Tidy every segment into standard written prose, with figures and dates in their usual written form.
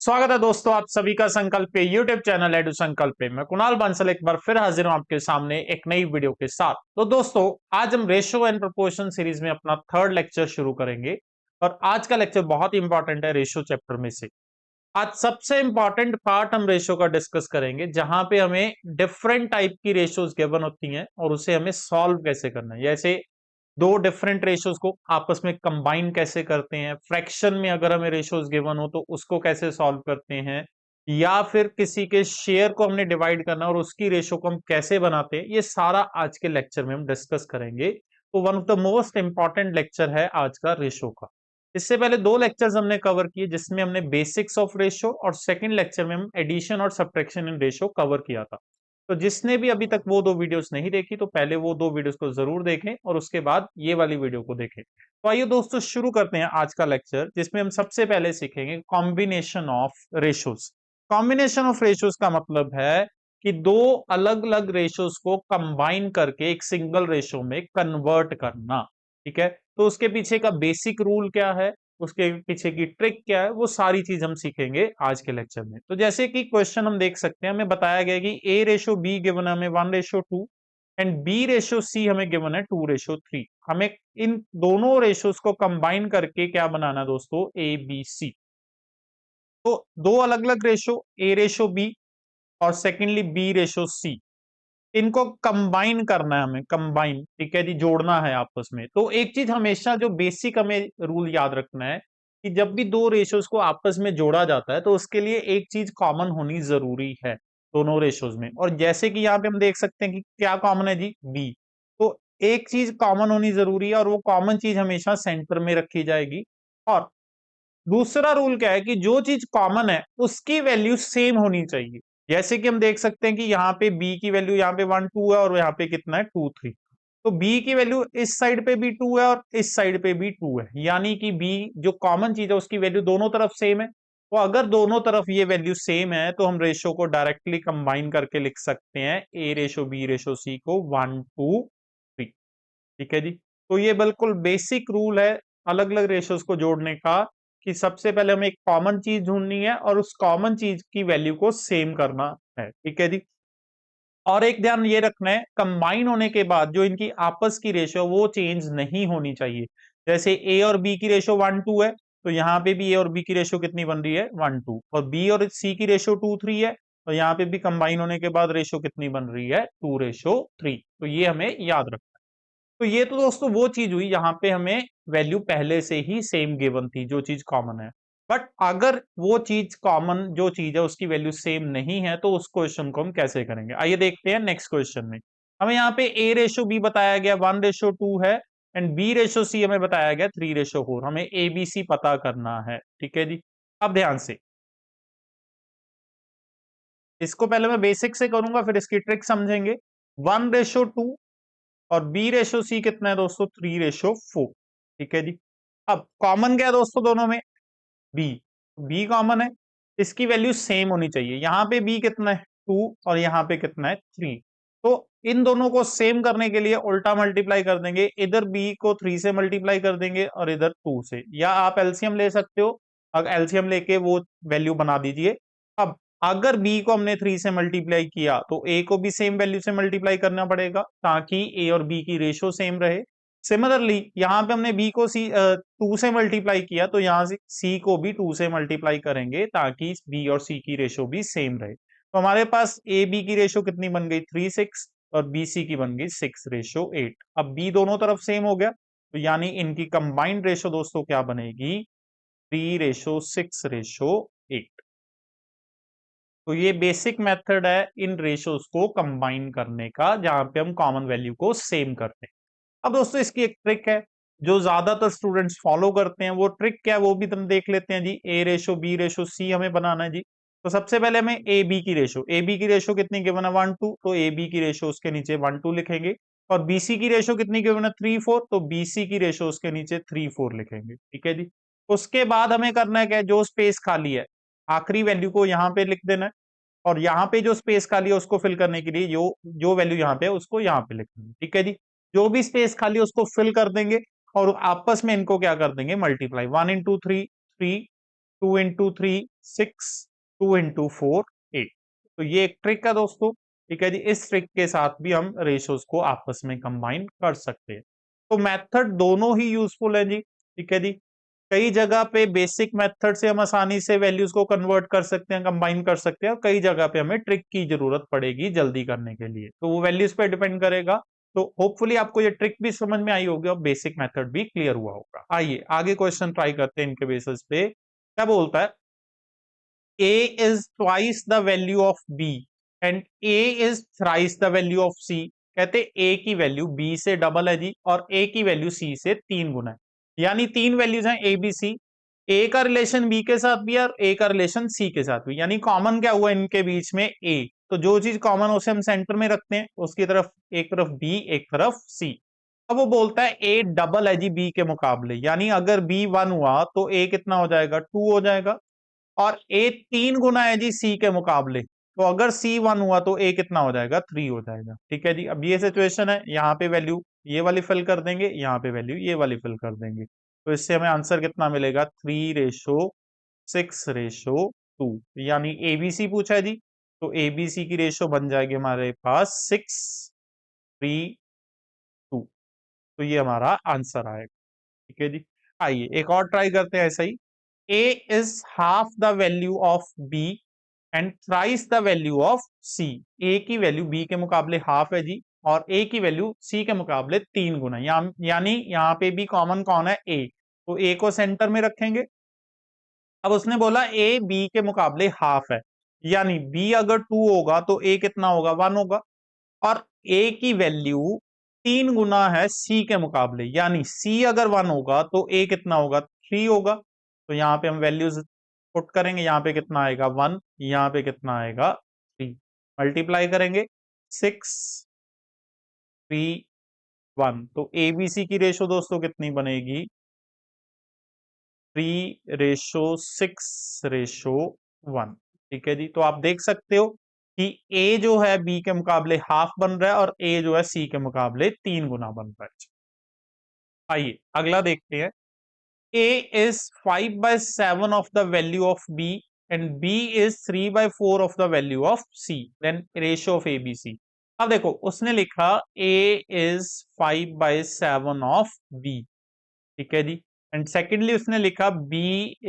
स्वागत है दोस्तों, आप सभी का संकल्प पे यूट्यूब चैनल एडू संकल्प पे मैं कुणाल बंसल एक बार फिर हाजिर हूं आपके सामने एक नई वीडियो के साथ। तो दोस्तों, आज हम रेशो एंड प्रोपोर्शन सीरीज में अपना थर्ड लेक्चर शुरू करेंगे और आज का लेक्चर बहुत ही इंपॉर्टेंट है रेशो चैप्टर में से। आज सबसे इंपॉर्टेंट पार्ट हम रेशो का डिस्कस करेंगे, जहां पे हमें डिफरेंट टाइप की रेशोज गिवन होती हैं और उसे हमें सॉल्व कैसे करना है। जैसे दो डिफरेंट रेशोज को आपस में कंबाइन कैसे करते हैं, फ्रैक्शन में अगर हमें रेशोज गिवन हो तो उसको कैसे सॉल्व करते हैं, या फिर किसी के शेयर को हमने डिवाइड करना और उसकी रेशो को हम कैसे बनाते हैं, ये सारा आज के लेक्चर में हम डिस्कस करेंगे। तो one of the most important lecture है आज का रेशो का। इससे पहले दो लेक्चर्स हमने कवर किए जिसमें हमने बेसिक्स ऑफ रेशो और सेकंड लेक्चर में हम एडिशन और सब्ट्रैक्शन इन रेशो कवर किया था। तो जिसने भी अभी तक वो दो वीडियोस नहीं देखी तो पहले वो दो वीडियोस को जरूर देखें और उसके बाद ये वाली वीडियो को देखें। तो आइए दोस्तों, शुरू करते हैं आज का लेक्चर, जिसमें हम सबसे पहले सीखेंगे combination of ratios. Combination of ratios का मतलब है कि दो अलग अलग रेशोज को कंबाइन करके एक सिंगल रेशो में कन्वर्ट करना। ठीक है, तो उसके पीछे का बेसिक रूल क्या है, उसके पीछे की ट्रिक क्या है, वो सारी चीज हम सीखेंगे आज के लेक्चर में। तो जैसे कि क्वेश्चन हम देख सकते हैं, हमें बताया गया कि ए रेशो बी गिवन है हमें 1:2 एंड बी रेशो सी हमें गिवन है 2:3। हमें इन दोनों रेशोज को कंबाइन करके क्या बनाना है दोस्तों, ए बी सी। तो दो अलग अलग रेशो, ए रेशो बी और सेकेंडली बी रेशो सी, इनको कंबाइन करना है हमें, कंबाइन, ठीक है जी, जोड़ना है आपस में। तो एक चीज हमेशा जो बेसिक हमें रूल याद रखना है कि जब भी दो रेशोज को आपस में जोड़ा जाता है तो उसके लिए एक चीज कॉमन होनी जरूरी है दोनों रेशोज में। और जैसे कि यहाँ पे हम देख सकते हैं कि क्या कॉमन है जी, बी। तो एक चीज कॉमन होनी जरूरी है और वो कॉमन चीज हमेशा सेंटर में रखी जाएगी। और दूसरा रूल क्या है कि जो चीज कॉमन है उसकी वैल्यू सेम होनी चाहिए। जैसे कि हम देख सकते हैं कि यहाँ पे b की वैल्यू यहाँ पे 1 2 है और यहाँ पे कितना है 2 3। तो b की वैल्यू इस साइड पे भी 2 है और इस साइड पे भी 2 है, यानी कि b जो कॉमन चीज है उसकी वैल्यू दोनों तरफ सेम है। तो अगर दोनों तरफ ये वैल्यू सेम है तो हम रेशो को डायरेक्टली कंबाइन करके लिख सकते हैं a ratio b ratio c को 1:3। ठीक है जी। तो ये बिल्कुल बेसिक रूल है अलग अलग रेशोज को जोड़ने का, कि सबसे पहले हमें एक कॉमन चीज ढूंढनी है और उस कॉमन चीज की वैल्यू को सेम करना है। ठीक है जी। और एक ध्यान ये रखना है, कंबाइन होने के बाद जो इनकी आपस की रेशो वो चेंज नहीं होनी चाहिए। जैसे ए और बी की रेशो 1:2 है, तो यहाँ पे भी ए और बी की रेशो कितनी बन रही है, 1:2। और बी और सी की रेशो 2:3 है, तो यहाँ पे भी कंबाइन होने के बाद रेशो कितनी बन रही है, 2:3। तो ये हमें याद रखना है। तो ये तो दोस्तों वो चीज हुई यहाँ पे हमें वैल्यू पहले से ही सेम गिवन थी, जो चीज कॉमन है। बट अगर वो चीज कॉमन जो चीज है उसकी वैल्यू सेम नहीं है तो उस क्वेश्चन को हम कैसे करेंगे, आइए देखते हैं नेक्स्ट क्वेश्चन में। हमें यहाँ पे ए रेशो बी बताया गया 1:2 है एंड बी रेशो सी हमें बताया गया 3:4। हमें ए बी सी पता करना है। ठीक है जी। अब ध्यान से इसको पहले मैं बेसिक से करूंगा फिर इसकी ट्रिक समझेंगे। 1:2 और बी रेशो सी कितना है दोस्तों, 3:4। ठीक है जी। अब कॉमन क्या है दोस्तों दोनों में, बी। बी कॉमन है, इसकी वैल्यू सेम होनी चाहिए। यहाँ पे बी कितना है 2 और यहाँ पे कितना है 3। तो इन दोनों को सेम करने के लिए उल्टा मल्टीप्लाई कर देंगे, इधर बी को 3 से मल्टीप्लाई कर देंगे और इधर 2 से, या आप एलसीएम ले सकते हो। अगर एलसीएम लेके वो वैल्यू बना दीजिए। अब अगर बी को हमने 3 से मल्टीप्लाई किया तो ए को भी सेम वैल्यू से मल्टीप्लाई करना पड़ेगा ताकि ए और बी की रेशो सेम रहे। सिमिलरली यहाँ पे हमने बी को सी 2 से मल्टीप्लाई किया तो यहाँ से सी को भी 2 से मल्टीप्लाई करेंगे ताकि बी और सी की रेशो भी सेम रहे। तो हमारे पास ए बी की रेशो कितनी बन गई, 3:6 और बी सी की बन गई 6:8। अब बी दोनों तरफ सेम हो गया तो यानी इनकी कंबाइंड रेशो दोस्तों क्या बनेगी, 3:6:8। तो ये बेसिक मेथड है इन रेशोज को कंबाइन करने का, जहां पे हम कॉमन वैल्यू को सेम करते हैं। अब दोस्तों इसकी एक ट्रिक है जो ज्यादातर स्टूडेंट्स फॉलो करते हैं। वो ट्रिक क्या है वो भी तुम देख लेते हैं जी। ए रेशो बी रेशो सी हमें बनाना है जी। तो सबसे पहले हमें ए बी की रेशो कितनी गिवन है 1:2, तो ए बी की रेशो उसके नीचे 1:2 लिखेंगे। और बीसी की रेशो कितनी गिवन है 3:4, तो बीसी की रेशो उसके नीचे 3:4 लिखेंगे। ठीक है जी। उसके बाद हमें करना है क्या, जो स्पेस खाली है आखिरी वैल्यू को यहाँ पे लिख देना है और यहाँ पे जो स्पेस खाली है उसको फिल करने के लिए जो जो वैल्यू यहाँ पे है उसको यहाँ पे लिख देंगे। ठीक है जी। जो भी स्पेस खाली है उसको फिल कर देंगे और आपस में इनको क्या कर देंगे, मल्टीप्लाई। 1 × 3 3, 2 into 3 6, 2 into 4 8। तो ये एक ट्रिक है दोस्तों, ठीक है जी। इस ट्रिक के साथ भी हम रेशियोज को आपस में कंबाइन कर सकते हैं। तो मेथड दोनों ही यूजफुल है जी, ठीक है जी। कई जगह पे बेसिक मेथड से हम आसानी से वैल्यूज को कन्वर्ट कर सकते हैं, कंबाइन कर सकते हैं, और कई जगह पे हमें ट्रिक की जरूरत पड़ेगी जल्दी करने के लिए, तो वो वैल्यूज पे डिपेंड करेगा। तो होपफुली आपको ये ट्रिक भी समझ में आई होगी और बेसिक मेथड भी क्लियर हुआ होगा। आइए आगे क्वेश्चन ट्राई करते हैं इनके बेसिस पे। क्या बोलता है, a is twice the value of b and a is thrice the value of c। कहते a की वैल्यू b से डबल है जी, और a की वैल्यू c से 3 गुना है। यानी तीन वैल्यूज हैं a b c, a का रिलेशन b के साथ भी है और a का रिलेशन c के साथ भी। यानी कॉमन क्या हुआ इनके बीच में, a। तो जो चीज कॉमन उसे हम सेंटर में रखते हैं, उसकी तरफ एक तरफ b एक तरफ c। अब वो बोलता है a डबल है जी b के मुकाबले, यानी अगर b 1 हुआ तो a कितना हो जाएगा, 2 हो जाएगा। और ए 3 गुना है जी सी के मुकाबले, तो अगर सी 1 हुआ तो ए कितना हो जाएगा, 3 हो जाएगा। ठीक है जी। अब ये सिचुएशन है, यहाँ पे वैल्यू ये वाली फिल कर देंगे, यहाँ पे वैल्यू ये वाली फिल कर देंगे, तो इससे हमें आंसर कितना मिलेगा, 3:6:2। यानी एबीसी पूछा है जी, तो एबीसी की रेशो बन जाएगी हमारे पास 6:3:2। तो ये हमारा आंसर आएगा। ठीक है जी। आइए एक और ट्राई करते हैं ऐसा ही। A is half the value of B and thrice the value of C। A की वैल्यू B के मुकाबले हाफ है जी, और A की वैल्यू C के मुकाबले 3 गुना। यानी यहाँ पे भी कॉमन कौन है, A। तो A को सेंटर में रखेंगे। अब उसने बोला A B के मुकाबले हाफ है, यानी B अगर 2 होगा तो A कितना होगा, 1 होगा। और A की वैल्यू 3 गुना है C के मुकाबले, यानी C अगर 1 होगा तो A कितना होगा, 3 होगा। तो यहाँ पे हम वैल्यूज पुट करेंगे, यहाँ पे कितना आएगा 1, यहाँ पे कितना आएगा 3। मल्टीप्लाई करेंगे 6:3:1, तो एबीसी की रेशो दोस्तों कितनी बनेगी, 3:6:1। ठीक है जी। तो आप देख सकते हो कि A जो है B के मुकाबले हाफ बन रहा है, और A जो है C के मुकाबले 3 गुना बन रहा है। आइए अगला देखते हैं। A is 5/7 of the value of B and B is 3/4 of the value of C, then ratio of ABC। अब देखो उसने लिखा A is 5/7 of B, ठीक है जी। एंड सेकेंडली उसने लिखा B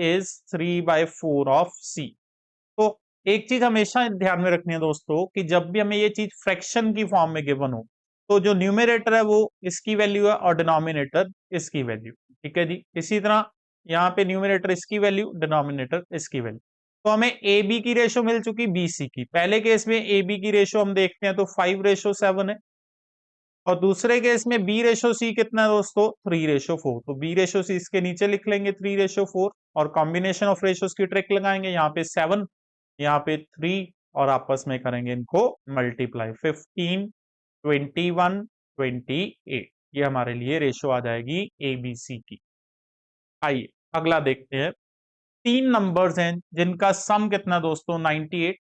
is 3/4 of C। तो एक चीज हमेशा ध्यान में रखनी है दोस्तों, कि जब भी हमें ये चीज फ्रैक्शन की फॉर्म में गिवन हो, तो जो न्यूमरेटर है वो इसकी वैल्यू है और डिनोमिनेटर इसकी वैल्यू। ठीक है जी। इसी तरह यहाँ पे न्यूमरेटर इसकी वैल्यू, डिनोमिनेटर इसकी वैल्यू। तो हमें ए बी की रेशो मिल चुकी बी सी की। पहले केस में ए बी की रेशो हम देखते हैं तो 5:7 है, और दूसरे केस में बी रेशो सी कितना है दोस्तों, 3:4। तो बी रेशो सी इसके नीचे लिख लेंगे 3:4, और कॉम्बिनेशन ऑफ रेशोस की ट्रिक लगाएंगे, यहाँ पे 7, यहाँ पे 3, और आपस में करेंगे इनको मल्टीप्लाई, 15, 21, 28। ये हमारे लिए रेशो आ जाएगी एबीसी की। आइए अगला देखते हैं। तीन नंबर्स हैं जिनका सम कितना दोस्तों, 98।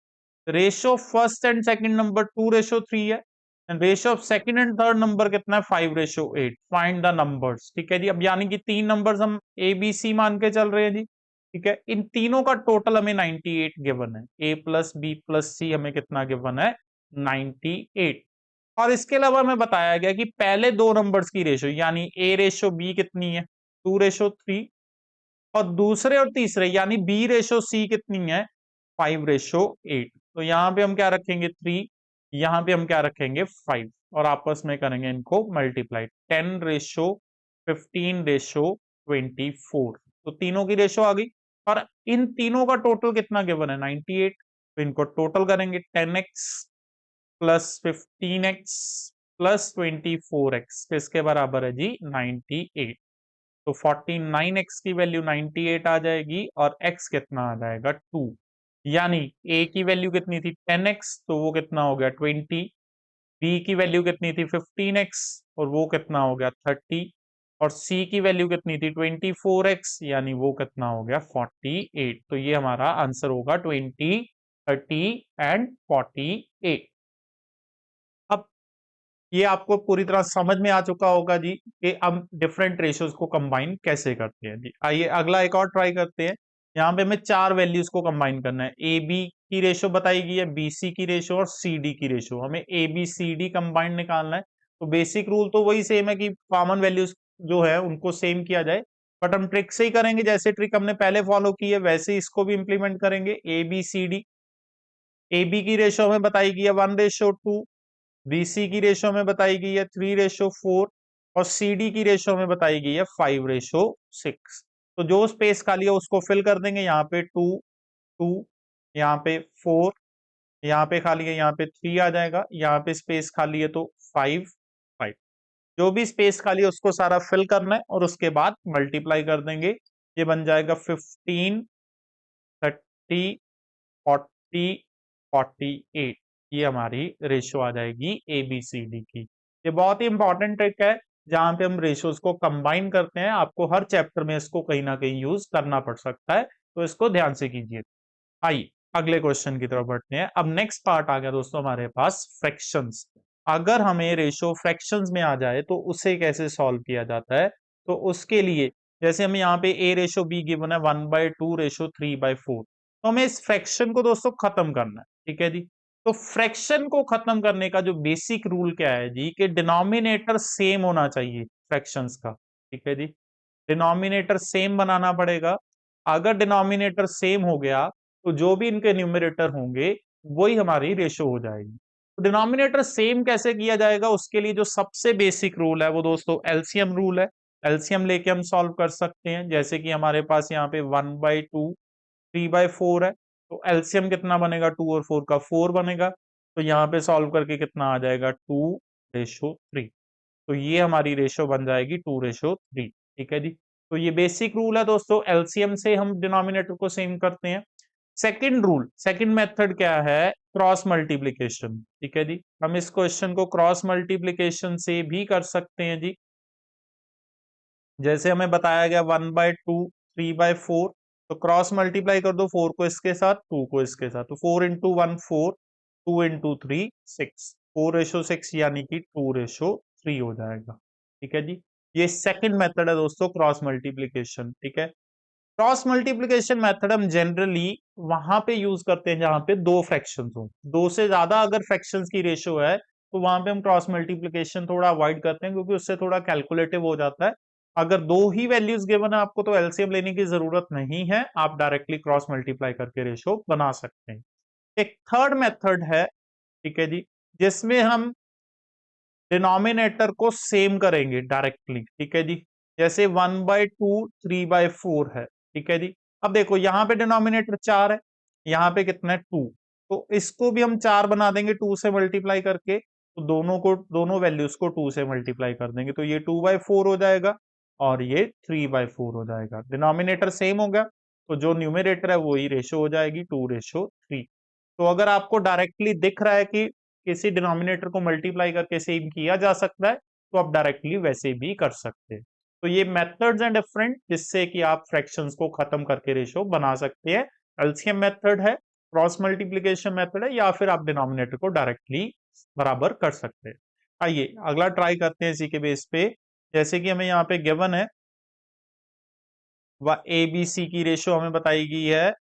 Ratio first and second number 2:3 है, and ratio of second and third number कितना है, 5:8। Find the numbers. ठीक है जी। अब यानी कि तीन नंबर्स हम ए बी सी मान के चल रहे हैं जी, ठीक है। इन तीनों का टोटल हमें 98 गिवन है। ए प्लस बी प्लस सी हमें कितना गिवन है, 98। और इसके अलावा हमें बताया गया कि पहले दो नंबर्स की रेशो, यानी ए रेशो बी कितनी है, 2:3, और दूसरे और तीसरे यानी बी रेशो सी कितनी है, 5:8। तो यहाँ पे हम क्या रखेंगे, 3, यहाँ पे हम क्या रखेंगे, 5, और आपस में करेंगे इनको मल्टीप्लाई, 10:15:24। तो तीनों की रेशो आ गई, और इन तीनों का टोटल कितना गिवन है, 98। तो इनको टोटल करेंगे, 10x plus 15x plus 24x किसके बराबर है जी, 98। तो 49x की वैल्यू 98 आ जाएगी, और x कितना आ जाएगा, 2। यानी a की वैल्यू कितनी थी, 10x, तो वो कितना हो गया, 20। b की वैल्यू कितनी थी, 15x, और वो कितना हो गया, 30। और c की वैल्यू कितनी थी, 24x, यानी वो कितना हो गया, 48। तो ये हमारा आंसर होगा 20, 30 एंड 48। अब ये आपको पूरी तरह समझ में आ चुका होगा जी कि हम डिफरेंट रेशियोज को कंबाइन कैसे करते हैं जी। आइए अगला एक और ट्राई करते हैं। यहाँ पे हमें चार वैल्यूज को कंबाइन करना है। ए बी की रेशो बताई गई है, बी सी की रेशो और सी डी की रेशो। हमें A B C D combined निकालना है। तो बेसिक रूल तो वही सेम है कि कॉमन वैल्यूज जो है उनको सेम किया जाए, बट हम ट्रिक से ही करेंगे। जैसे ट्रिक हमने पहले फॉलो की है वैसे ही इसको भी इंप्लीमेंट करेंगे। A B C D, A B की रेशो हमें बताई गई है 1:2, बी सी की रेशो हमें बताई गई है 3:4 और सी डी की रेशो हमें बताई गई है 5:6। तो जो स्पेस खाली है उसको फिल कर देंगे। यहाँ पे 2 2, यहाँ पे 4, यहाँ पे खाली है, यहाँ पे 3 आ जाएगा, यहाँ पे स्पेस खाली है तो 5 5। जो भी स्पेस खाली है उसको सारा फिल करना है और उसके बाद मल्टीप्लाई कर देंगे। ये बन जाएगा 15, 30, 40, 48। ये हमारी रेशो आ जाएगी ए बी सी डी की। ये बहुत ही इंपॉर्टेंट ट्रिक है जहां पे हम रेशोज को कंबाइन करते हैं। आपको हर चैप्टर में इसको कहीं ना कहीं यूज करना पड़ सकता है, तो इसको ध्यान से कीजिए। आइए अगले क्वेश्चन की तरफ बढ़ते हैं। अब नेक्स्ट पार्ट आ गया दोस्तों हमारे पास फ्रैक्शंस। अगर हमें रेशो फ्रैक्शंस में आ जाए तो उसे कैसे सॉल्व किया जाता है। तो उसके लिए जैसे हमें यहाँ पे ए रेशो बी गिवन है 1/2:3/4, तो हमें इस फ्रैक्शन को दोस्तों खत्म करना है। ठीक है जी। तो फ्रैक्शन को खत्म करने का जो बेसिक रूल क्या है जी, कि डिनोमिनेटर सेम होना चाहिए फ्रैक्शंस का। ठीक है जी। डिनोमिनेटर सेम बनाना पड़ेगा। अगर डिनोमिनेटर सेम हो गया तो जो भी इनके न्यूमरेटर होंगे वही हमारी रेशो हो जाएगी। तो डिनोमिनेटर सेम कैसे किया जाएगा, उसके लिए जो सबसे बेसिक रूल है वो दोस्तों एलसीएम रूल है। एलसीएम लेके हम सॉल्व कर सकते हैं। जैसे कि हमारे पास यहाँ पे 1/2 3/4 है, तो एलसीएम कितना बनेगा, 2 और 4 का 4 बनेगा। तो यहाँ पे सॉल्व करके कितना आ जाएगा, 2:3। तो ये हमारी रेशो बन जाएगी 2:3। ठीक है जी। तो ये बेसिक रूल है दोस्तों, एलसीएम से हम डिनोमिनेटर को सेम करते हैं। सेकंड रूल, सेकंड मेथड क्या है, क्रॉस मल्टीप्लीकेशन। ठीक है जी। हम इस क्वेश्चन को क्रॉस मल्टीप्लीकेशन से भी कर सकते हैं जी। जैसे हमें बताया गया 1/2 3/4, तो क्रॉस मल्टीप्लाई कर दो 4 को इसके साथ 2 को इसके साथ, तो 4 × 1 4, 2 × 3 6, 4:6 यानी कि 2:3 हो जाएगा। ठीक है जी। ये सेकंड मेथड है दोस्तों क्रॉस मल्टीप्लीकेशन। ठीक है। क्रॉस मल्टीप्लीकेशन मेथड हम जनरली वहां पे यूज करते हैं जहां पे दो फ्रैक्शंस हो। दो से ज्यादा अगर फ्रैक्शंस की रेशियो है तो वहां पे हम क्रॉस मल्टीप्लीकेशन थोड़ा अवॉइड करते हैं, क्योंकि उससे थोड़ा कैलकुलेटिव हो जाता है। अगर दो ही वैल्यूज गिवन है आपको तो एलसीएम लेने की जरूरत नहीं है, आप डायरेक्टली क्रॉस मल्टीप्लाई करके रेशियो बना सकते हैं। एक थर्ड मेथड है, ठीक है जी, जिसमें हम डिनोमिनेटर को सेम करेंगे डायरेक्टली। ठीक है जी। जैसे 1/2 3/4 है। ठीक है जी। अब देखो यहाँ पे डिनोमिनेटर 4 है, यहाँ पे कितना है 2, तो इसको भी हम 4 बना देंगे 2 से मल्टीप्लाई करके। तो दोनों वैल्यूज को 2 से मल्टीप्लाई कर देंगे, तो ये 2/4 हो जाएगा और ये 3/4 हो जाएगा। डिनोमिनेटर सेम हो गया, तो जो न्यूमरेटर है वही रेशो हो जाएगी 2:3। तो अगर आपको डायरेक्टली दिख रहा है कि किसी डिनोमिनेटर को मल्टीप्लाई करके सेम किया जा सकता है, तो आप डायरेक्टली वैसे भी कर सकते हैं। तो ये मेथड्स हैं डिफरेंट, जिससे कि आप फ्रैक्शंस को खत्म करके रेशो बना सकते हैं। एलसीएम मेथड है, क्रॉस मल्टीप्लिकेशन मेथड है, या फिर आप डिनोमिनेटर को डायरेक्टली बराबर कर सकते हैं। आइए अगला ट्राई करते हैं इसी के बेस पे। जैसे कि हमें यहाँ पे गिवन है ए बी सी की रेशो हमें बताई गई है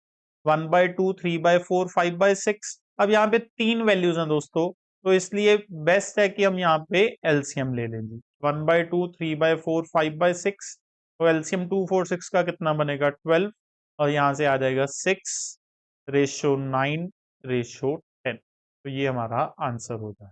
1/2 3/4 5/6। अब यहाँ पे तीन वैल्यूज हैं दोस्तों, तो इसलिए बेस्ट है कि हम यहाँ पे एलसीएम ले लेंगे। 1/2 3/4 5/6, तो एलसीएम 2 4 6 का कितना बनेगा 12, और यहाँ से आ जाएगा 6:9:10। तो ये हमारा आंसर हो जाए।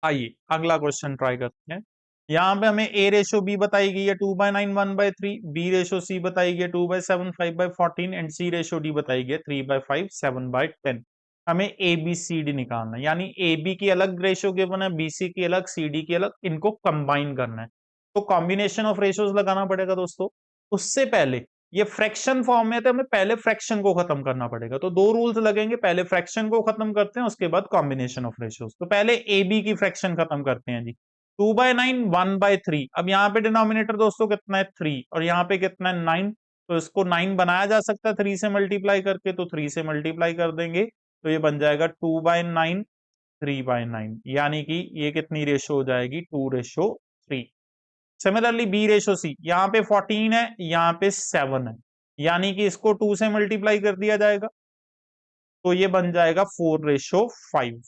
आइए अगला क्वेश्चन ट्राई करते हैं। यहाँ पे हमें ए रेशो बी बताई गई है 2/9 1/3, बी रेशो सी बताई गई है 2/7 5/14 एंड सी रेशो डी बताई गई है 3/5 7/10। हमें ए बी सी डी निकालना है, यानी ए बी की अलग रेशो गिवन है, बी सी की अलग, सी डी की अलग, इनको कंबाइन करना है। तो कॉम्बिनेशन ऑफ रेशोज लगाना पड़ेगा दोस्तों। उससे पहले ये फ्रैक्शन फॉर्म में, तो हमें पहले फ्रैक्शन को खत्म करना पड़ेगा। तो दो रूल्स लगेंगे, पहले फ्रैक्शन को खत्म करते हैं, उसके बाद कॉम्बिनेशन ऑफ रेशियोज। तो पहले ए बी की फ्रैक्शन खत्म करते हैं जी। 2/9 1/3। अब यहाँ पे डिनोमिनेटर दोस्तों कितना है 3, और यहाँ पे कितना है 9, तो इसको 9 बनाया जा सकता है 3 से मल्टीप्लाई करके, तो 3 से मल्टीप्लाई कर देंगे, तो ये बन जाएगा 2/9 3/9, यानी कि ये कितनी रेशो हो जाएगी 2:3। सिमिलरली बी रेशो सी, यहाँ पे 14 है, यहाँ पे 7 है, यानी कि इसको 2 से मल्टीप्लाई कर दिया जाएगा, तो ये बन जाएगा 4:5।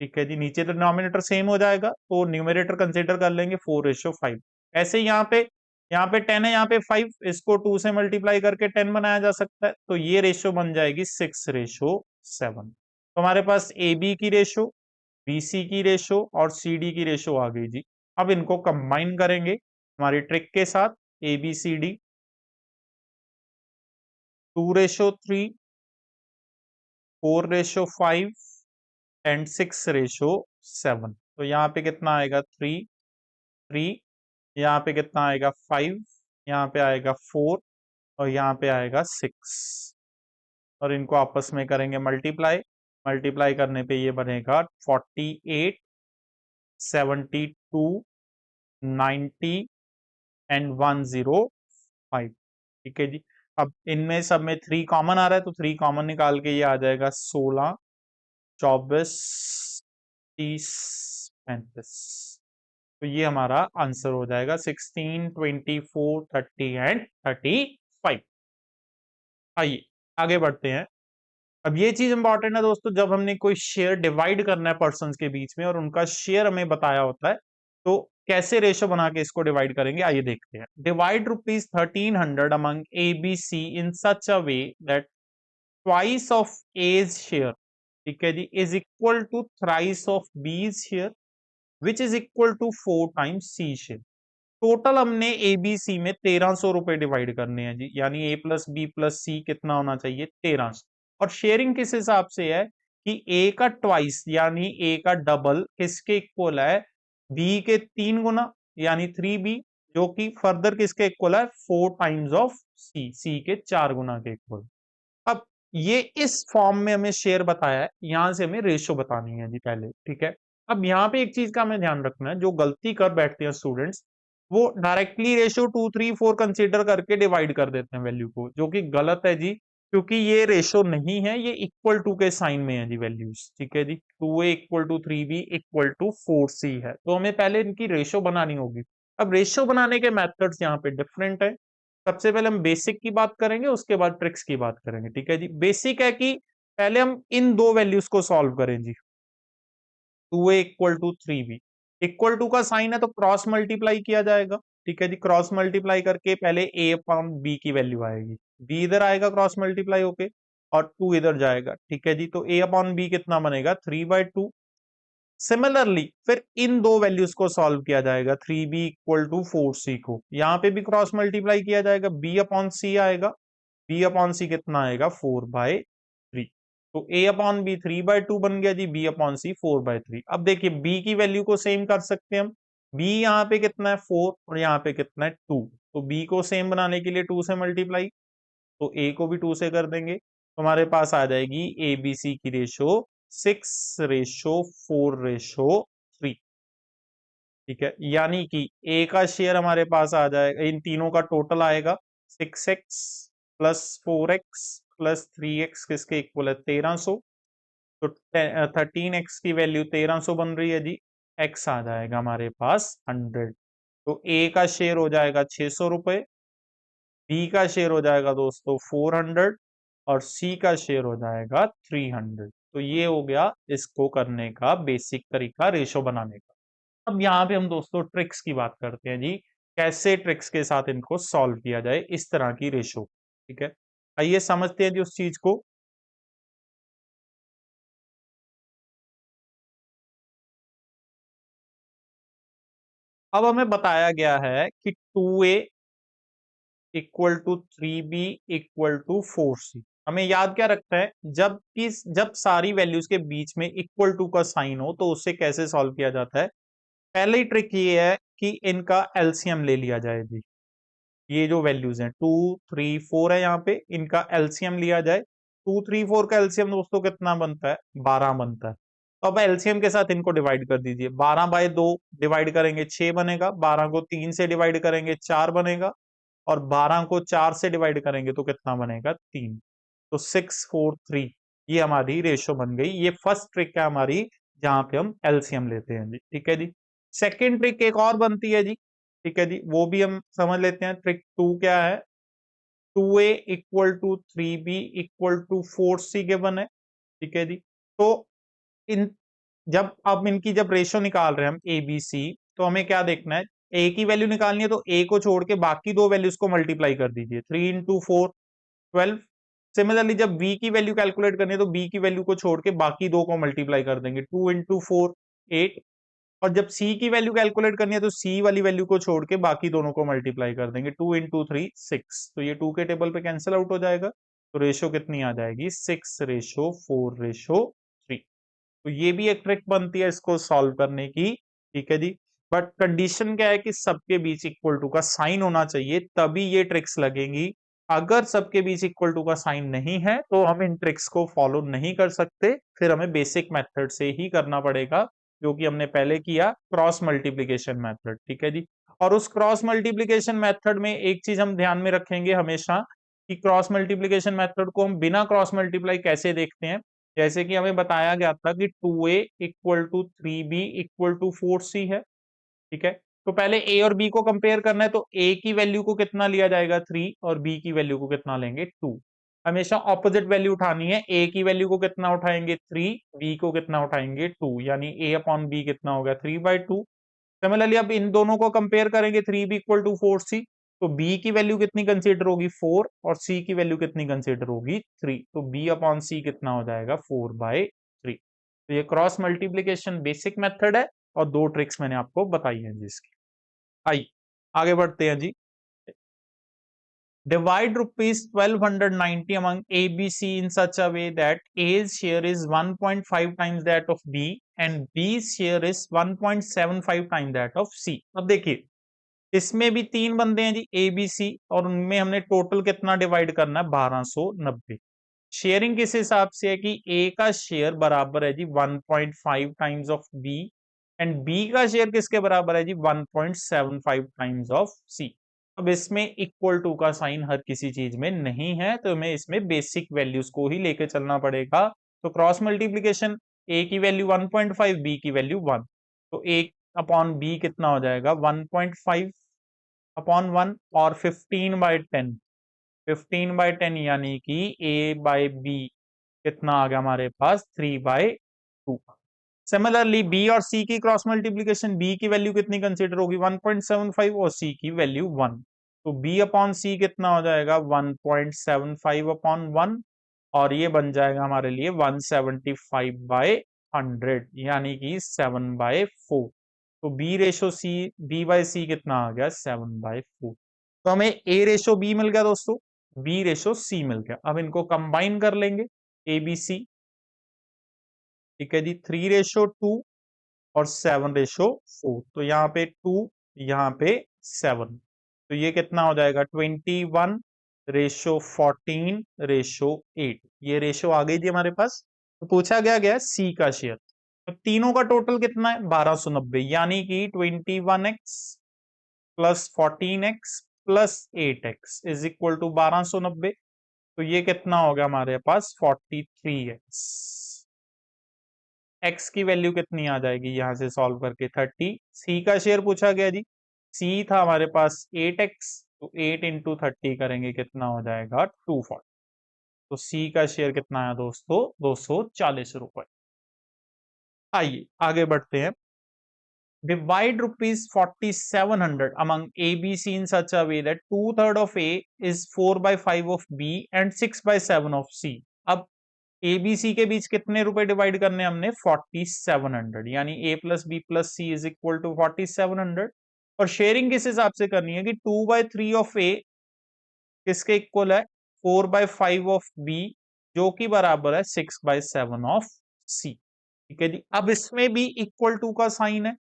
ठीक है जी, नीचे तो डिनोमिनेटर सेम हो जाएगा, तो न्यूमरेटर कंसीडर कर लेंगे 4:5। ऐसे यहाँ पे 10 है, यहाँ पे 5, इसको 2 से मल्टीप्लाई करके 10 बनाया जा सकता है, तो ये रेशो बन जाएगी 6:7। तो हमारे पास ए बी की रेशो, बी सी की रेशो और सी डी की रेशो आ गई जी। अब इनको कंबाइन करेंगे हमारी ट्रिक के साथ, A B C D 2:3, 4:5 and 6:7। तो यहाँ पे कितना आएगा 3, 3, यहाँ पे कितना आएगा 5, यहाँ पे आएगा 4 और यहाँ पे आएगा 6, और इनको आपस में करेंगे मल्टीप्लाई। मल्टीप्लाई करने पे ये बनेगा 48, 72, 90 एंड 105। ठीक है जी। अब इनमें सब में 3 कॉमन आ रहा है, तो 3 कॉमन निकाल के ये आ जाएगा 16, 24, 30, 35। तो ये हमारा आंसर हो जाएगा 16, 24, 30 एंड 35। आइए आगे बढ़ते हैं। अब ये चीज इंपॉर्टेंट है दोस्तों, जब हमने कोई शेयर डिवाइड करना है पर्संस के बीच में और उनका शेयर हमें बताया होता है, तो कैसे रेशो बना के इसको डिवाइड करेंगे, आइए देखते हैं। Divide ₹1300 among A B C in such a way that twice of A's share, ठीक है जी, is equal to thrice of B's share which is equal to 4 times C share. Total हमने एबीसी में 1300 रुपए डिवाइड करने हैं जी, यानी A plus B plus C कितना होना चाहिए 1300। और शेयरिंग किस हिसाब से है कि ए का ट्वाइस यानी ए का डबल किसके इक्वल है, बी के 3 गुना यानी 3b, जो कि फर्दर किसके इक्वल है 4 टाइम्स ऑफ सी, सी के 4 गुना के इक्वल। अब ये इस फॉर्म में हमें शेयर बताया है, यहां से हमें रेशो बतानी है जी पहले। ठीक है, अब यहाँ पे एक चीज का हमें ध्यान रखना है, जो गलती कर बैठते हैं स्टूडेंट्स, वो डायरेक्टली रेशो 2, 3, 4 कंसीडर करके डिवाइड कर देते हैं वैल्यू को, जो कि गलत है जी, क्योंकि ये रेशो नहीं है, ये इक्वल टू के साइन में है जी वैल्यूज। ठीक है जी, 2a equal to 3b equal to 4c है, तो हमें पहले इनकी रेशो बनानी होगी। अब रेशो बनाने के मेथड्स यहाँ पे डिफरेंट है। सबसे पहले हम बेसिक की बात करेंगे, उसके बाद ट्रिक्स की बात करेंगे। ठीक है जी, बेसिक है कि पहले हम इन दो वैल्यूज को सॉल्व करें जी। 2a equal to 3b, equal to का साइन है तो क्रॉस मल्टीप्लाई किया जाएगा। ठीक है जी, क्रॉस मल्टीप्लाई करके पहले a अपॉन b की वैल्यू आएगी, b इधर आएगा क्रॉस मल्टीप्लाई होके और 2 इधर जाएगा। ठीक है जी, तो a अपॉन b कितना बनेगा 3/2। सिमिलरली फिर इन दो वैल्यूज को सॉल्व किया जाएगा, 3b इक्वल टू 4c को, यहाँ पे भी क्रॉस मल्टीप्लाई किया जाएगा, b अपॉन c आएगा, b अपॉन सी कितना आएगा 4/3। तो a अपॉन बी 3/2 बन गया जी, b अपॉन सी 4/3। अब देखिए b की वैल्यू को सेम कर सकते हैं हम, b यहाँ पे कितना है 4 और यहाँ पे कितना है 2, तो b को सेम बनाने के लिए 2 से मल्टीप्लाई, तो a को भी 2 से कर देंगे, तो हमारे पास आ जाएगी ए बी सी की रेशो 6:4:3। ठीक है, यानी कि a का शेयर हमारे पास आ जाएगा, इन तीनों का टोटल आएगा 6x plus 4x plus 3x किसके इक्वल है 1300। तो 13x की वैल्यू 1300 बन रही है जी, x आ जाएगा हमारे पास 100। तो a का शेयर हो जाएगा 600 रुपए, b का शेयर हो जाएगा दोस्तों 400 और c का शेयर हो जाएगा 300। तो ये हो गया इसको करने का बेसिक तरीका रेशो बनाने का। अब यहाँ पे हम दोस्तों ट्रिक्स की बात करते हैं जी, कैसे ट्रिक्स के साथ इनको सॉल्व किया जाए इस तरह की रेशो। ठीक है, आइए समझते हैं जी उस चीज को। अब हमें बताया गया है कि 2a equal to 3b equal to 4c। हमें याद क्या रखता है, जब सारी वैल्यूज के बीच में इक्वल टू का साइन हो तो उससे कैसे सॉल्व किया जाता है। पहली ट्रिक ये है कि इनका एलसीएम ले लिया जाए जी। ये जो वैल्यूज हैं 2, 3, 4 है, यहाँ पे इनका एलसीएम लिया जाए। 2, 3, 4 का एलसीएम दोस्तों कितना बनता है 12 बनता है। तो अब एलसीएम के साथ इनको डिवाइड कर दीजिए, 12/2 डिवाइड करेंगे 6 बनेगा, 12 को 3 से डिवाइड करेंगे 4 बनेगा और 12 को 4 से डिवाइड करेंगे तो कितना बनेगा 3। तो 643 ये हमारी रेशो बन गई। ये फर्स्ट ट्रिक है हमारी, जहां पे हम एलसीएम लेते हैं जी। ठीक है जी, सेकेंड ट्रिक एक और बनती है जी, ठीक है जी, वो भी हम समझ लेते हैं। ट्रिक 2 क्या है, 2a equal to 3b equal to 4c given है। ठीक है जी, तो इन जब अब इनकी जब रेशो निकाल रहे हैं हम ए बी सी, तो हमें क्या देखना है, ए की वैल्यू निकालनी है तो ए को छोड़ के बाकी दो वैल्यूज को मल्टीप्लाई कर दीजिए। 3 इंटू 4 12। सिमिलरली जब बी की वैल्यू कैलकुलेट करनी है तो बी की वैल्यू को छोड़ के बाकी दो को मल्टीप्लाई कर देंगे। 2 इंटू 4 8। और जब सी की वैल्यू कैलकुलेट करनी है तो सी वाली वैल्यू को छोड़ के बाकी दोनों को मल्टीप्लाई कर देंगे। 2 इंटू 3 6। तो ये 2 के टेबल पे कैंसिल आउट हो जाएगा, तो रेशो कितनी आ जाएगी, 6:4:3। तो ये भी एक ट्रिक बनती है इसको सॉल्व करने की। ठीक है जी, बट कंडीशन क्या है कि सबके बीच इक्वल टू का साइन होना चाहिए, तभी ये ट्रिक्स लगेंगी। अगर सबके बीच इक्वल टू का साइन नहीं है तो हम इन ट्रिक्स को फॉलो नहीं कर सकते, फिर हमें बेसिक मेथड से ही करना पड़ेगा, जो कि हमने पहले किया, क्रॉस मल्टीप्लीकेशन मेथड। ठीक है जी, और उस क्रॉस मल्टीप्लीकेशन मेथड में एक चीज हम ध्यान में रखेंगे हमेशा, कि क्रॉस मल्टीप्लीकेशन मेथड को हम बिना क्रॉस मल्टीप्लाई कैसे देखते हैं। जैसे कि हमें बताया गया था कि 2a equal to 3b equal to 4c है। ठीक है, तो पहले a और b को कंपेयर करना है, तो a की वैल्यू को कितना लिया जाएगा 3 और b की वैल्यू को कितना लेंगे 2। हमेशा ऑपोजिट वैल्यू उठानी है, a की वैल्यू को कितना उठाएंगे 3, b को कितना उठाएंगे 2, यानी a अपॉन b कितना हो गया 3/2। सिमिलरली अब इन दोनों को कंपेयर करेंगे, 3b इक्वल टू 4c, तो b की वैल्यू कितनी कंसीडर होगी 4 और c की वैल्यू कितनी कंसीडर होगी 3, तो b अपॉन c कितना हो जाएगा 4/3। तो ये क्रॉस मल्टीप्लीकेशन बेसिक मेथड है और दो ट्रिक्स मैंने आपको बताई हैं जिसकी। आइए आगे बढ़ते हैं जी। Divide rupees 1290 among A, B, C in such a way that A's share is 1.5 times that of B and B's share is 1.75 times that of C। अब देखिए, इसमें भी तीन बंदे हैं जी, ए बी सी, और उनमें हमने टोटल कितना डिवाइड करना है 1290। शेयरिंग किस हिसाब से है कि ए का शेयर बराबर है जी 1.5 times of B and B का शेयर किसके बराबर है जी 1.75 टाइम्स ऑफ सी। अब इसमें इक्वल टू का साइन हर किसी चीज में नहीं है, तो हमें इसमें बेसिक वैल्यूज को ही लेके चलना पड़ेगा। तो क्रॉस मल्टीप्लीकेशन, ए की वैल्यू 1.5, बी की वैल्यू 1, तो ए अपॉन बी कितना हो जाएगा 1.5 अपॉन 1 और 15/10। 15/10 यानी कि ए बाय बी कितना आ गया हमारे पास 3/2। सिमिलरली बी और सी की क्रॉस मल्टीप्लीकेशन, बी की वैल्यू कितनी कंसीडर होगी 1.75 और सी की वैल्यू 1, तो बी अपॉन सी कितना हो जाएगा 1.75 अपॉन 1, और ये बन जाएगा हमारे लिए 175/100 यानी कि 7/4। तो बी रेशो सी, बी बाय सी कितना आ गया 7/4। तो हमें ए रेशो बी मिल गया दोस्तों, बी रेशो सी मिल गया। अब इनको कंबाइन कर लेंगे, ए बी सी। ठीक है जी, 3:2 और 7:4, तो यहाँ पे 2, यहाँ पे 7, तो ये कितना हो जाएगा 21:14:8। ये रेशो आ गई थी हमारे पास। तो पूछा गया सी का शेयर, तो तीनों का टोटल कितना है 1290, यानी कि 21x plus 14x plus 8x is equal to 1290। तो ये कितना हो गया हमारे पास 43x। x की वैल्यू कितनी आ जाएगी यहां से सॉल्व करके 30। सी का शेयर पूछा गया जी, सी था हमारे पास 8x, तो 8 इंटू 30 करेंगे कितना हो जाएगा 240। तो सी का शेयर कितना है दोस्तों 240 रुपए। आइए आगे बढ़ते हैं। Divide rupees 4700 among A, B, C in such a way that 2/3 of A is 4/5 of B and 6/7 of C। अब ए बी सी के बीच कितने रुपए डिवाइड करने हमने 4700, यानी A plus B plus C is equal to 4700। और शेयरिंग किस हिसाब से करनी है कि 2/3 ऑफ ए किसके इक्वल है 4/5 ऑफ बी, जो कि बराबर है 6/7 ऑफ सी। ठीक है जी, अब इसमें भी इक्वल टू का साइन है।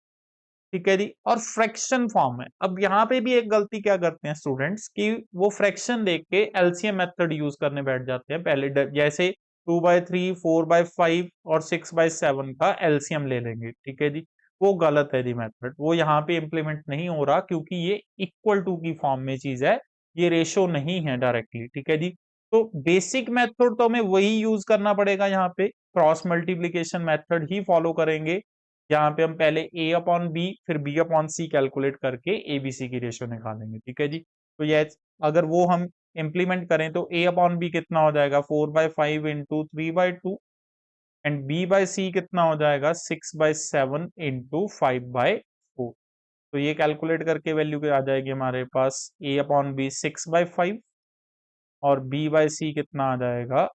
ठीक है जी, और फ्रैक्शन फॉर्म है। अब यहाँ पे भी एक गलती क्या करते हैं स्टूडेंट्स कि वो फ्रैक्शन देख के एलसीएम मेथड यूज करने बैठ जाते हैं पहले, जैसे 2/3, 4/5 और 6/7 का एलसीएम ले लेंगे। ठीक है जी, वो गलत है जी मेथड, वो यहाँ पे इंप्लीमेंट नहीं हो रहा, क्योंकि ये इक्वल टू की फॉर्म में चीज है, ये रेशो नहीं है डायरेक्टली। ठीक है जी, तो बेसिक मेथड तो हमें वही यूज करना पड़ेगा, यहाँ पे क्रॉस मल्टीप्लीकेशन मेथड ही फॉलो करेंगे, यहाँ पे हम पहले ए अपॉन बी फिर बी अपॉन सी कैलकुलेट करके ए बी सी की रेशियो निकालेंगे, ठीक है जी। तो ये अगर वो हम इम्प्लीमेंट करें तो ए अपॉन बी कितना हो जाएगा 4/5 इंटू 3/2 एंड बी बाय सी कितना हो जाएगा 6/7 इंटू 5/4। तो ये कैलकुलेट करके वैल्यू क्या आ जाएगी हमारे पास ए अपॉन बी 6/5 और बी बाय सी कितना आ जाएगा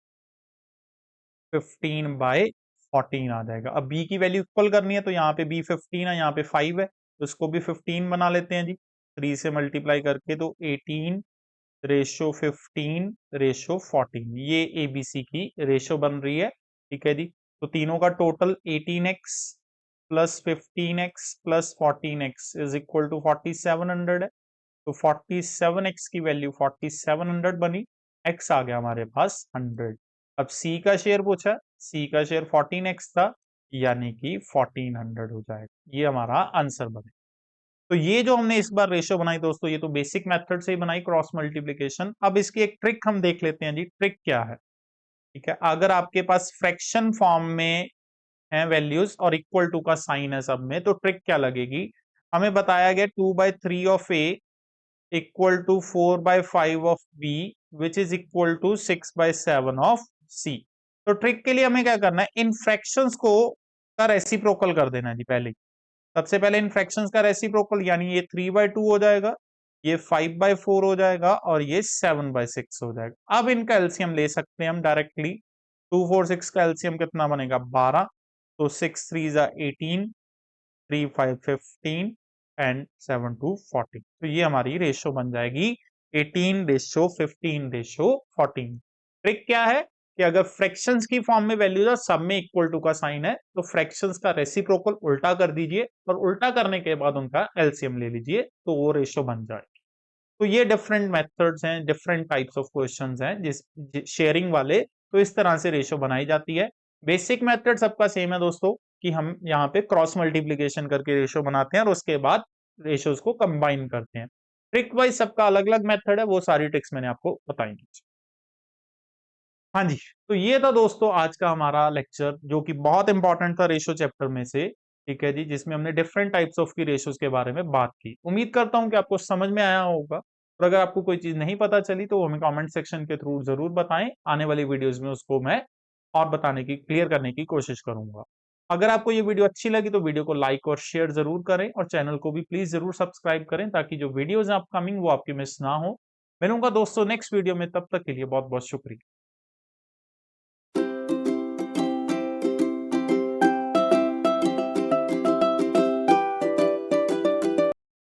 15/14 आ जाएगा। अब बी की वैल्यू इक्वल करनी है तो यहाँ पे बी 15 है, यहाँ पे 5 है, तो इसको भी 15 बना लेते हैं जी। 3 से मल्टीप्लाई करके तो 18:15:14 ये एबीसी की रेशो बन रही है, ठीक है जी। तो तीनों का total 18x plus 15x plus 14x is equal to 4700 है। तो 47x की वैल्यू 4700 बनी, x आ गया हमारे पास 100। अब c का शेयर पूछा, c का शेयर 14x था, यानी कि 1400 हो जाएगा। ये हमारा आंसर बने। तो ये जो हमने इस बार रेशियो बनाई दोस्तों, ये तो बेसिक मेथड से ही बनाई क्रॉस मल्टीप्लिकेशन। अब इसकी एक ट्रिक हम देख लेते हैं जी। ट्रिक क्या है, ठीक है। अगर आपके पास फ्रैक्शन फॉर्म में है वैल्यूज और इक्वल टू का साइन है सब में, तो ट्रिक क्या लगेगी। हमें बताया गया 2/3 of A equal to 4/5 of B which is equal to 6/7 of C. तो ट्रिक के लिए हमें क्या करना है, इन फ्रैक्शंस को का रेसिप्रोकल कर देना है जी। पहले सबसे पहले इन फ्रैक्शंस का रेसिप्रोकल, यानी ये 3/2 हो जाएगा, ये 5/4 हो जाएगा और ये 7/6 हो जाएगा। अब इनका एलसीएम ले सकते हैं हम डायरेक्टली। 2 4 6 का एलसीएम कितना बनेगा 12, तो 6 3 18, 3 5 15 एंड 7 2 40। तो ये हमारी रेशो बन जाएगी 18:15:14। ट्रिक क्या है कि अगर फ्रैक्शंस की फॉर्म में वैल्यूज है, सब में इक्वल टू का साइन है, तो फ्रैक्शंस का रेसिप्रोकल उल्टा कर दीजिए और उल्टा करने के बाद उनका एलसीएम ले लीजिए, तो वो रेशो बन जाएगी। तो ये डिफरेंट मेथड्स हैं, डिफरेंट टाइप्स ऑफ क्वेश्चंस हैं जिस शेयरिंग वाले। तो इस तरह से रेशो बनाई जाती है। बेसिक मेथड सबका सेम है दोस्तों, कि हम यहाँ पे क्रॉस मल्टीप्लिकेशन करके रेशो बनाते हैं और उसके बाद रेशोज को कंबाइन करते हैं। ट्रिक वाइज सबका अलग अलग मेथड है, वो सारी ट्रिक्स मैंने आपको बताई। हाँ जी, तो ये था दोस्तों आज का हमारा लेक्चर, जो कि बहुत इंपॉर्टेंट था रेशो चैप्टर में से, ठीक है जी, जिसमें हमने डिफरेंट टाइप्स ऑफ की रेशोज के बारे में बात की। उम्मीद करता हूं कि आपको समझ में आया होगा, और अगर आपको कोई चीज नहीं पता चली तो हमें कमेंट सेक्शन के थ्रू जरूर बताएं। आने वाली वीडियोस में उसको मैं और बताने की, क्लियर करने की कोशिश करूंगा। अगर आपको ये वीडियो अच्छी लगी तो वीडियो को लाइक और शेयर जरूर करें, और चैनल को भी प्लीज जरूर सब्सक्राइब करें, ताकि जो वीडियोज अपकमिंग वो आपकी मिस ना हो। मिलूंगा दोस्तों नेक्स्ट वीडियो में, तब तक के लिए बहुत बहुत शुक्रिया।